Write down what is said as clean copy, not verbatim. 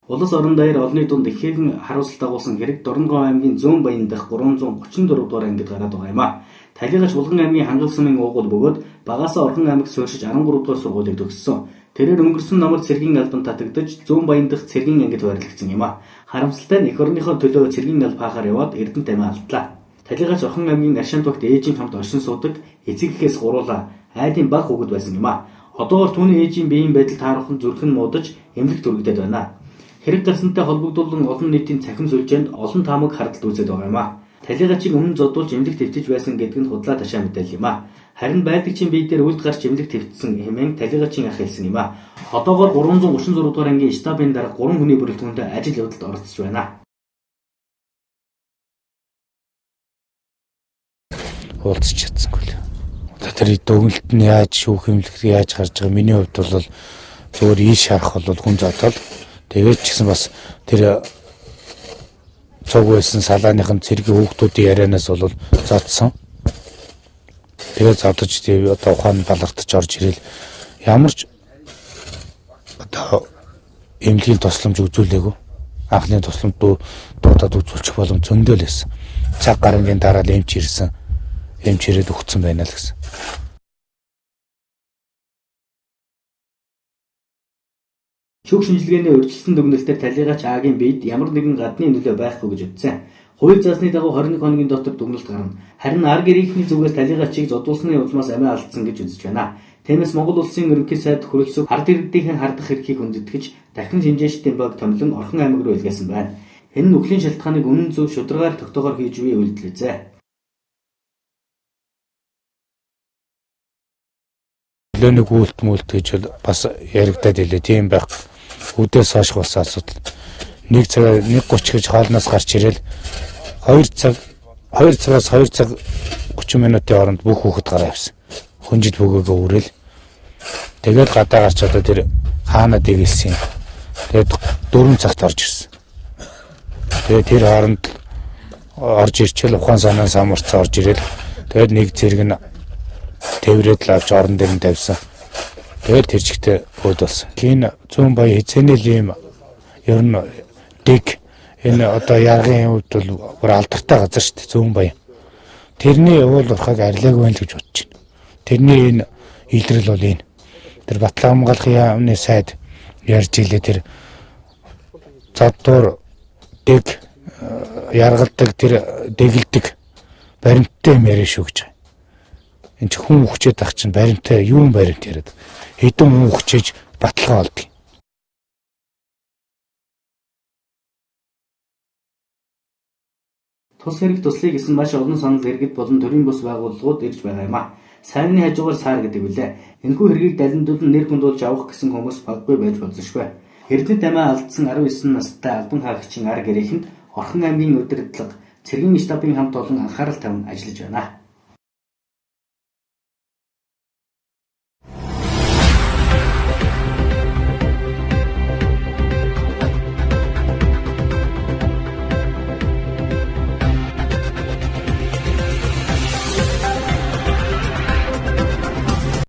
Улс орон даяар олонний дунд ихээхэн харуулсалт дагуулсан хэрэг Дорногов аймгийн Зүүн Баян дахь 334 дугаар ангид гараад байгаа юм а. Талигач Булган аймгийн Хангал сумын уугуул бөгөөд багаасаа Орхон аймагт суурьшиж 13 дугаар сургуулийг төгссөн. Тэрээр өнгөрсөн намар цэргийн албанд татагдж Зүүн Баян дахь цэргийн ангид байрлагдсан юм а. Харамсалтай нь эх орныхоо төлөө цэргийн алба хаахаар яваад Эрдэнэт амиа алдлаа. Талигач Орхон аймгийн Аршаан багт ээжийн хамт оршин суудаг эцэг эхээс гуруула айдын баг хөгд байсан юм а. Одоо бол түүний ээжийн биеийн байдал таархан зүрхэн муудаж эмнэлэгт өргөдөд байна. Хэрэг гарсантай холбогдуулан олон нийтийн цахим сүлжээнд олон таамаг хардалт үүсэж байгаа юм а. Талигачийг өмнө зодуулж эмнэлэгт хэвтэж байсан гэдэг нь худлаа ташаа мэдээлэл юм а. Харин байдагчийн бие дээр үлд гарч эмнэлэгт хэвтсэн хэмээн Талигачийн ах хэлсэн юм а. Одоогоор 336 дугаар ангийн штабын дарга 3 хүний бүрэлдэхүүнтэй ажил явдалд оролцож байна. Уулзч чадсангүй л. Тэр дүгнэлт нь яаж шүүх эмнэлэгт яаж гарч байгаа миний хувьд бол зөвөр ийш харах бол хүн зодол. Тэгээд ч гэсэн бас тэр цог байсан салааныхын цэргийн хүүхдүүдийн ярианаас бол зодсон. Тэгээд зодож тийм одоо ухаан балгартаж орж ирэл ямар ч одоо эмнэлгийн тусламж үзүүлээгүй. Анхны тусламж дуудаад үзүүлчих боломж зөндөл байсан. Цаг гарангийн дараа л эмч ирсэн. Эмч ирээд өгцөн байна л гэсэн. Шүүх шинжилгээний урьдчилсан дүгнэлтээр Талигач Агийн биед ямар нэгэн гадны нөлөө байхгүй гэж үзсэн. Хууль заасны дагуу 21 хоногийн дотор дүгнэлт гарна. Харин ар гэрийнхний зүгээс Талигачийг зодуулсны улмаас амиа алдсан гэж үзэж байна. Тиймээс Монгол улсын ерөнхий сайд хөрөлсөг ард иргэдийн хардах эрхийг хүндэтгэж дахин шинжээчдийн баг томилон Орхон аймаг руу илгээсэн байна. Энэ нь үхлийн шалтгааныг үнэн зөв шударгаар тогтоогоор хийж буй үйлдэл үзье. Нэг үйлдэл гэж бас яригадад илээ. Тийм байх. Үдээс хойш болсон асуудал. 1 цаг 1:30 гэж хоолноос гарч ирэл 2 цагаас 2 цаг 30 минутын хооронд бүх хүүхэд гараа явсан. Хүнжид бөгөөгөө үрэл. Тэгээд гадаа гарч одоо тэр хаана дэгэлсэн. Тэгээд 4 цагт орж ирсэн. Тэгээд тэр хооронд орж ирчихэл ухаан санаа самарцаа орж ирэл. Тэгээд нэг зэрэг нь тэврээд л авч орон дээр нь тавьсан. Тэгээд тэр чигтээ бод болсон. Хин Зүүн Баян хязгаанал юм ер нь дэг энэ одоо яргын хувьд бол бүр алдартай газар шүү дээ Зүүн Баян. Тэрний уул урхаг арилаагүй байл гэж бодож байна. Тэрний энэ илрэл бол энэ. Тэр Батлан хамгаалахын яамны сайд ярьж илээ тэр заддуур дэг яргалдаг тэр дэгэлдэг баримттай юм яриа шүү гэж. Энд ч хүн хүчээд ах чинь баримтаа юун баримт яриад хэдэн хүн хүчээж баталгаа олдгийг. Тус хэрэг туслыг гэсэн маш олон санал иргэд болон төрийн бус байгууллагууд ирж байгаа юм а. Сайнны хажуугаар саар гэдэг үлээ. Энэхүү хэргийг далиндуулан нэр хүндүүлж авах гэсэн хүмүүс баггүй байж болзошгүй. Эрдэнэт амиа алдсан 19 настай албан хаагчийн ар гэрээхэнд Орхон аймгийн удирдлага цэргийн штабын хамт олон анхаарал тавин ажиллаж байна.